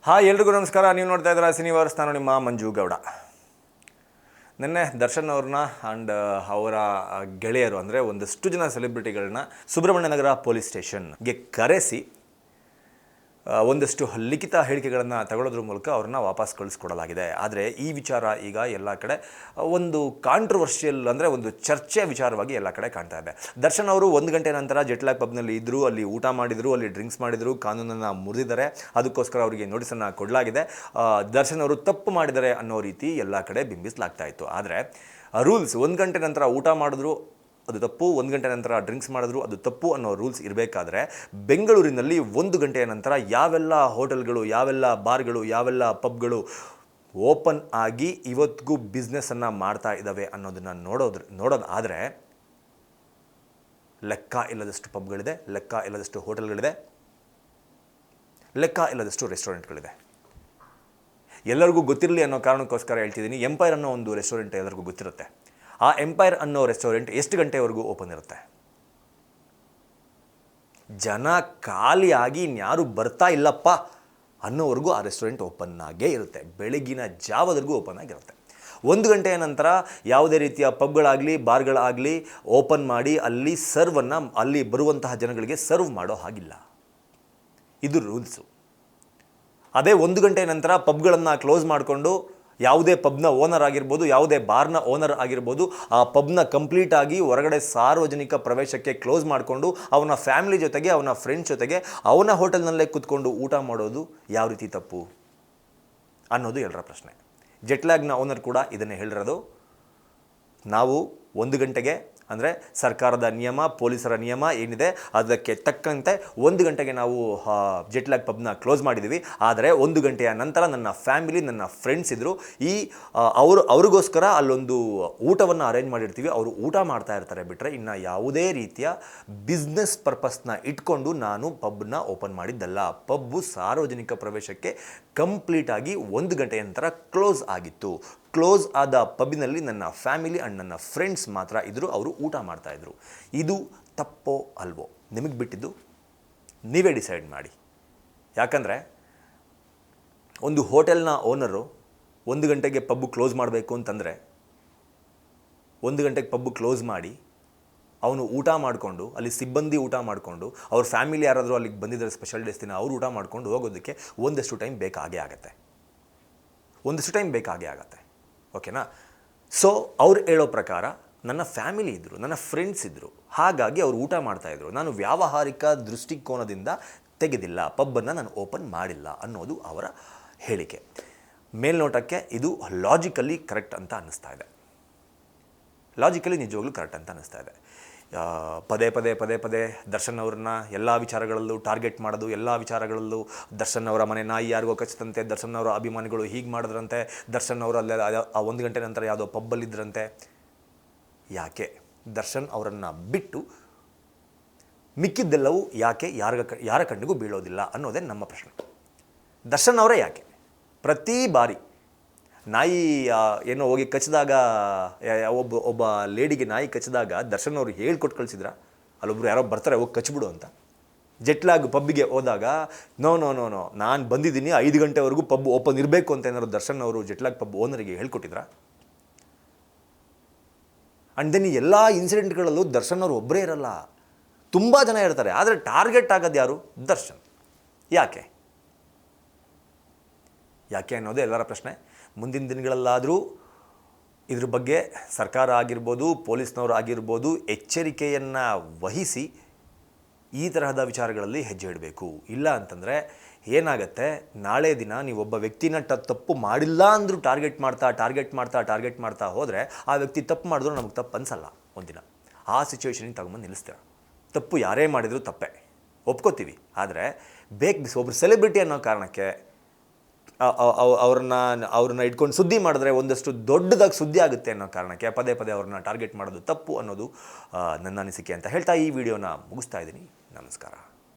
Hi ಎಲ್ರಿಗೂ ನಮಸ್ಕಾರ. ನೀವು ನೋಡ್ತಾ ಇದ್ದೀರಾ ಸಿನಿವರ್ಸ್. ನಾನು ನಿಮ್ಮ ಮಂಜು ಗೌಡ. ನಿನ್ನೆ ದರ್ಶನ್ ಅವ್ರನ್ನ ಆ್ಯಂಡ್ ಅವರ ಗೆಳೆಯರು ಅಂದರೆ ಒಂದಷ್ಟು ಜನ ಸೆಲೆಬ್ರಿಟಿಗಳನ್ನ ಸುಬ್ರಹ್ಮಣ್ಯ ನಗರ ಪೊಲೀಸ್ ಸ್ಟೇಷನ್ಗೆ ಕರೆಸಿ ಒಂದಷ್ಟು ಲಿಖಿತ ಹೇಳಿಕೆಗಳನ್ನು ತಗೊಳ್ಳೋದ್ರ ಮೂಲಕ ಅವ್ರನ್ನ ವಾಪಸ್ ಕಳಿಸ್ಕೊಡಲಾಗಿದೆ. ಆದರೆ ಈ ವಿಚಾರ ಈಗ ಎಲ್ಲ ಕಡೆ ಒಂದು ಕಾಂಟ್ರವರ್ಷಿಯಲ್ ಅಂದರೆ ಒಂದು ಚರ್ಚೆ ವಿಚಾರವಾಗಿ ಎಲ್ಲ ಕಡೆ ಕಾಣ್ತಾ ಇದೆ. ದರ್ಶನ್ ಅವರು 1 ಗಂಟೆ ನಂತರ ಜೆಟ್ಲ್ಯಾಗ್ ಪಬ್ನಲ್ಲಿ ಇದ್ದರು, ಅಲ್ಲಿ ಊಟ ಮಾಡಿದರು, ಅಲ್ಲಿ ಡ್ರಿಂಕ್ಸ್ ಮಾಡಿದರು, ಕಾನೂನನ್ನು ಮುರಿದಿದ್ದಾರೆ. ಅದಕ್ಕೋಸ್ಕರ ಅವರಿಗೆ ನೋಟಿಸನ್ನು ಕೊಡಲಾಗಿದೆ. ದರ್ಶನ್ ಅವರು ತಪ್ಪು ಮಾಡಿದ್ದಾರೆ ಅನ್ನೋ ರೀತಿ ಎಲ್ಲ ಕಡೆ ಬಿಂಬಿಸಲಾಗ್ತಾ ಇತ್ತು. ಆದರೆ ರೂಲ್ಸ್ 1 ಗಂಟೆ ನಂತರ ಊಟ ಮಾಡಿದ್ರು ಅದು ತಪ್ಪು, 1 ಗಂಟೆ ನಂತರ ಡ್ರಿಂಕ್ಸ್ ಮಾಡಿದ್ರು ಅದು ತಪ್ಪು ಅನ್ನೋ ರೂಲ್ಸ್ ಇರಬೇಕಾದ್ರೆ ಬೆಂಗಳೂರಿನಲ್ಲಿ 1 ಗಂಟೆಯ ನಂತರ ಯಾವೆಲ್ಲ ಹೋಟೆಲ್ಗಳು, ಯಾವೆಲ್ಲ ಬಾರ್ಗಳು, ಯಾವೆಲ್ಲ ಪಬ್ಗಳು ಓಪನ್ ಆಗಿ ಇವತ್ತಿಗೂ ಬಿಸ್ನೆಸ್ಸನ್ನು ಮಾಡ್ತಾ ಇದ್ದಾವೆ ಅನ್ನೋದನ್ನು ನೋಡೋದಾದರೆ ಲೆಕ್ಕ ಇಲ್ಲದಷ್ಟು ಪಬ್ಗಳಿದೆ, ಲೆಕ್ಕ ಇಲ್ಲದಷ್ಟು ಹೋಟೆಲ್ಗಳಿದೆ, ಲೆಕ್ಕ ಇಲ್ಲದಷ್ಟು ರೆಸ್ಟೋರೆಂಟ್ಗಳಿದೆ. ಎಲ್ಲರಿಗೂ ಗೊತ್ತಿರಲಿ ಅನ್ನೋ ಕಾರಣಕ್ಕೋಸ್ಕರ ಹೇಳ್ತಿದ್ದೀನಿ. ಎಂಪೈರ್ ಅನ್ನೋ ಒಂದು ರೆಸ್ಟೋರೆಂಟ್ ಎಲ್ಲರಿಗೂ ಗೊತ್ತಿರುತ್ತೆ. ಆ ಎಂಪೈರ್ ಅನ್ನೋ ರೆಸ್ಟೋರೆಂಟ್ ಎಷ್ಟು ಗಂಟೆವರೆಗೂ ಓಪನ್ ಇರುತ್ತೆ? ಜನ ಖಾಲಿಯಾಗಿ ಇನ್ಯಾರು ಬರ್ತಾ ಇಲ್ಲಪ್ಪ ಅನ್ನೋವರೆಗೂ ಆ ರೆಸ್ಟೋರೆಂಟ್ ಓಪನ್ ಆಗೇ ಇರುತ್ತೆ. ಬೆಳಗಿನ ಜಾವದವರೆಗೂ ಓಪನ್ ಆಗಿರುತ್ತೆ. 1 ಗಂಟೆಯ ನಂತರ ಯಾವುದೇ ರೀತಿಯ ಪಬ್ಗಳಾಗಲಿ ಬಾರ್ಗಳಾಗಲಿ ಓಪನ್ ಮಾಡಿ ಅಲ್ಲಿ ಅಲ್ಲಿ ಬರುವಂತಹ ಜನಗಳಿಗೆ ಸರ್ವ್ ಮಾಡೋ ಹಾಗಿಲ್ಲ. ಇದು ರೂಲ್ಸು. ಅದೇ 1 ಗಂಟೆಯ ನಂತರ ಪಬ್ಗಳನ್ನು ಕ್ಲೋಸ್ ಮಾಡಿಕೊಂಡು ಯಾವುದೇ ಪಬ್ನ ಓನರ್ ಆಗಿರ್ಬೋದು, ಯಾವುದೇ ಬಾರ್ನ ಓನರ್ ಆಗಿರ್ಬೋದು, ಆ ಪಬ್ನ ಕಂಪ್ಲೀಟಾಗಿ ಹೊರಗಡೆ ಸಾರ್ವಜನಿಕ ಪ್ರವೇಶಕ್ಕೆ ಕ್ಲೋಸ್ ಮಾಡಿಕೊಂಡು ಅವನ ಫ್ಯಾಮಿಲಿ ಜೊತೆಗೆ, ಅವನ ಫ್ರೆಂಡ್ಸ್ ಜೊತೆಗೆ ಅವನ ಹೋಟೆಲ್ನಲ್ಲೇ ಕೂತ್ಕೊಂಡು ಊಟ ಮಾಡೋದು ಯಾವ ರೀತಿ ತಪ್ಪು ಅನ್ನೋದು ಎಲ್ಲರ ಪ್ರಶ್ನೆ. ಜೆಟ್ಲ್ಯಾಗ್ನ ಓನರ್ ಕೂಡ ಇದನ್ನೇ ಹೇಳಿರೋದು. ನಾವು 1 ಗಂಟೆಗೆ ಅಂದರೆ ಸರ್ಕಾರದ ನಿಯಮ, ಪೊಲೀಸರ ನಿಯಮ ಏನಿದೆ ಅದಕ್ಕೆ ತಕ್ಕಂತೆ 1 ಗಂಟೆಗೆ ನಾವು ಜೆಟ್ಲ್ಯಾಗ್ ಪಬ್ನ ಕ್ಲೋಸ್ ಮಾಡಿದ್ದೀವಿ. ಆದರೆ 1 ಗಂಟೆಯ ನಂತರ ನನ್ನ ಫ್ಯಾಮಿಲಿ, ನನ್ನ ಫ್ರೆಂಡ್ಸ್ ಇದ್ದರು, ಅವ್ರಿಗೋಸ್ಕರ ಅಲ್ಲೊಂದು ಊಟವನ್ನು ಅರೇಂಜ್ ಮಾಡಿರ್ತೀವಿ, ಅವರು ಊಟ ಮಾಡ್ತಾ ಇರ್ತಾರೆ. ಬಿಟ್ಟರೆ ಇನ್ನು ಯಾವುದೇ ರೀತಿಯ ಬಿಸ್ನೆಸ್ ಪರ್ಪಸ್ನ ಇಟ್ಕೊಂಡು ನಾನು ಪಬ್ನ ಓಪನ್ ಮಾಡಿದ್ದಲ್ಲ. ಪಬ್ಬು ಸಾರ್ವಜನಿಕ ಪ್ರವೇಶಕ್ಕೆ ಕಂಪ್ಲೀಟಾಗಿ 1 ಗಂಟೆಯ ನಂತರ ಕ್ಲೋಸ್ ಆಗಿತ್ತು. ಕ್ಲೋಸ್ ಆದ ಪಬ್ಬಿನಲ್ಲಿ ನನ್ನ ಫ್ಯಾಮಿಲಿ ಆ್ಯಂಡ್ ನನ್ನ ಫ್ರೆಂಡ್ಸ್ ಮಾತ್ರ ಇದ್ದರು, ಅವರು ಊಟ ಮಾಡ್ತಾಯಿದ್ರು. ಇದು ತಪ್ಪೋ ಅಲ್ವೋ ನಿಮಗೆ ಬಿಟ್ಟಿದ್ದು, ನೀವೇ ಡಿಸೈಡ್ ಮಾಡಿ. ಯಾಕಂದರೆ ಒಂದು ಹೋಟೆಲ್ನ ಓನರು 1 ಗಂಟೆಗೆ ಪಬ್ಬು ಕ್ಲೋಸ್ ಮಾಡಬೇಕು ಅಂತಂದರೆ 1 ಗಂಟೆಗೆ ಪಬ್ಬು ಕ್ಲೋಸ್ ಮಾಡಿ ಅವನು ಊಟ ಮಾಡಿಕೊಂಡು, ಅಲ್ಲಿ ಸಿಬ್ಬಂದಿ ಊಟ ಮಾಡಿಕೊಂಡು, ಅವ್ರ ಫ್ಯಾಮಿಲಿ ಯಾರಾದರೂ ಅಲ್ಲಿಗೆ ಬಂದಿದ್ದಾರೆ ಸ್ಪೆಷಲ್ ಡೇಸ್ ದಿನ, ಅವರು ಊಟ ಮಾಡ್ಕೊಂಡು ಹೋಗೋದಕ್ಕೆ ಒಂದಷ್ಟು ಟೈಮ್ ಬೇಕಾಗೇ ಆಗುತ್ತೆ. ಓಕೆನಾ? ಸೊ ಅವ್ರು ಹೇಳೋ ಪ್ರಕಾರ ನನ್ನ ಫ್ಯಾಮಿಲಿ ಇದ್ದರು, ನನ್ನ ಫ್ರೆಂಡ್ಸ್ ಇದ್ದರು, ಹಾಗಾಗಿ ಅವರು ಊಟ ಮಾಡ್ತಾಯಿದ್ರು. ನಾನು ವ್ಯಾವಹಾರಿಕ ದೃಷ್ಟಿಕೋನದಿಂದ ತೆಗೆದಿಲ್ಲ, ಪಬ್ಬನ್ನು ನಾನು ಓಪನ್ ಮಾಡಿಲ್ಲ ಅನ್ನೋದು ಅವರ ಹೇಳಿಕೆ. ಮೇಲ್ನೋಟಕ್ಕೆ ಇದು ಲಾಜಿಕಲಿ ಕರೆಕ್ಟ್ ಅಂತ ಅನ್ನಿಸ್ತಾ ಇದೆ. ಲಾಜಿಕಲಿ ನಿಜವಾಗ್ಲೂ ಕರೆಕ್ಟ್ ಅಂತ ಅನ್ನಿಸ್ತಾ ಇದೆ. ಪದೇ ದರ್ಶನ್ ಅವ್ರನ್ನ ಎಲ್ಲ ವಿಚಾರಗಳಲ್ಲೂ ಟಾರ್ಗೆಟ್ ಮಾಡೋದು, ಎಲ್ಲ ವಿಚಾರಗಳಲ್ಲೂ ದರ್ಶನ್ ಅವರ ಮನೆ ನಾಯಿ ಯಾರಿಗೋ ಕಚ್ಚಿದಂತೆ, ದರ್ಶನ್ ಅವರ ಅಭಿಮಾನಿಗಳು ಹೀಗೆ ಮಾಡಿದ್ರಂತೆ, ದರ್ಶನ್ ಅವರು ಅಲ್ಲೇ ಆ 1 ಗಂಟೆ ನಂತರ ಯಾವುದೋ ಪಬ್ಬಲ್ಲಿದ್ದರಂತೆ. ಯಾಕೆ ದರ್ಶನ್ ಅವರನ್ನು ಬಿಟ್ಟು ಮಿಕ್ಕಿದ್ದೆಲ್ಲವೂ ಯಾಕೆ ಯಾರ ಕಣ್ಣಿಗೂ ಬೀಳೋದಿಲ್ಲ ಅನ್ನೋದೇ ನಮ್ಮ ಪ್ರಶ್ನೆ. ದರ್ಶನ್ ಅವರೇ ಯಾಕೆ ಪ್ರತಿ ಬಾರಿ ನಾಯಿ ಏನೋ ಹೋಗಿ ಕಚ್ಚಿದಾಗ, ಒಬ್ಬ ಲೇಡಿಗೆ ನಾಯಿ ಕಚ್ಚಿದಾಗ ದರ್ಶನ್ ಅವರು ಹೇಳ್ಕೊಟ್ಟು ಕಳಿಸಿದ್ರ, ಅಲ್ಲೊಬ್ರು ಯಾರೋ ಬರ್ತಾರೆ ಹೋಗಿ ಕಚ್ಬಿಡು ಅಂತ. ಜೆಟ್ಲ್ಯಾಗ್ ಪಬ್ಬಿಗೆ ಹೋದಾಗ ನೋ ನಾನು ಬಂದಿದ್ದೀನಿ 5 ಗಂಟೆವರೆಗೂ ಪಬ್ ಓಪನ್ ಇರಬೇಕು ಅಂತ ಏನಾದ್ರು ದರ್ಶನ್ ಅವರು ಜೆಟ್ಲ್ಯಾಗ್ ಪಬ್ ಓನರಿಗೆ ಹೇಳ್ಕೊಟ್ಟಿದ್ರ? ಆ್ಯಂಡ್ ದೆನ್ ಈ ಎಲ್ಲ ಇನ್ಸಿಡೆಂಟ್ಗಳಲ್ಲೂ ದರ್ಶನ್ ಅವರು ಒಬ್ಬರೇ ಇರಲ್ಲ, ತುಂಬ ಜನ ಇರ್ತಾರೆ. ಆದರೆ ಟಾರ್ಗೆಟ್ ಆಗೋದು ಯಾರು? ದರ್ಶನ್. ಯಾಕೆ ಅನ್ನೋದೇ ಎಲ್ಲರ ಪ್ರಶ್ನೆ. ಮುಂದಿನ ದಿನಗಳಲ್ಲಾದರೂ ಇದ್ರ ಬಗ್ಗೆ ಸರ್ಕಾರ ಆಗಿರ್ಬೋದು, ಪೊಲೀಸ್ನವರು ಆಗಿರ್ಬೋದು ಎಚ್ಚರಿಕೆಯನ್ನು ವಹಿಸಿ ಈ ತರಹದ ವಿಚಾರಗಳಲ್ಲಿ ಹೆಜ್ಜೆ ಇಡಬೇಕು. ಇಲ್ಲ ಅಂತಂದರೆ ಏನಾಗುತ್ತೆ, ನಾಳೆ ದಿನ ನೀವೊಬ್ಬ ವ್ಯಕ್ತಿನ ತಪ್ಪು ಮಾಡಿಲ್ಲ ಅಂದರೂ ಟಾರ್ಗೆಟ್ ಮಾಡ್ತಾ ಹೋದರೆ ಆ ವ್ಯಕ್ತಿ ತಪ್ಪು ಮಾಡಿದ್ರು ನಮಗೆ ತಪ್ಪು ಅನಿಸಲ್ಲ. ಒಂದಿನ ಆ ಸಿಚುವೇಶನಿಗೆ ತಗೊಂಬಂದು ನಿಲ್ಲಿಸ್ತೀರ. ತಪ್ಪು ಯಾರೇ ಮಾಡಿದರೂ ತಪ್ಪೇ ಒಪ್ಕೋತೀವಿ. ಆದರೆ ಒಬ್ಬರು ಸೆಲೆಬ್ರಿಟಿ ಅನ್ನೋ ಕಾರಣಕ್ಕೆ ಅವ್ರನ್ನ ಇಟ್ಕೊಂಡು ಸುದ್ದಿ ಮಾಡಿದ್ರೆ ಒಂದಷ್ಟು ದೊಡ್ಡದಾಗಿ ಸುದ್ದಿ ಆಗುತ್ತೆ ಅನ್ನೋ ಕಾರಣಕ್ಕೆ ಪದೇ ಅವ್ರನ್ನ ಟಾರ್ಗೆಟ್ ಮಾಡೋದು ತಪ್ಪು ಅನ್ನೋದು ನನ್ನ ಅನಿಸಿಕೆ ಅಂತ ಹೇಳ್ತಾ ಈ ವಿಡಿಯೋನ ಮುಗಿಸ್ತಾ ಇದ್ದೀನಿ. ನಮಸ್ಕಾರ.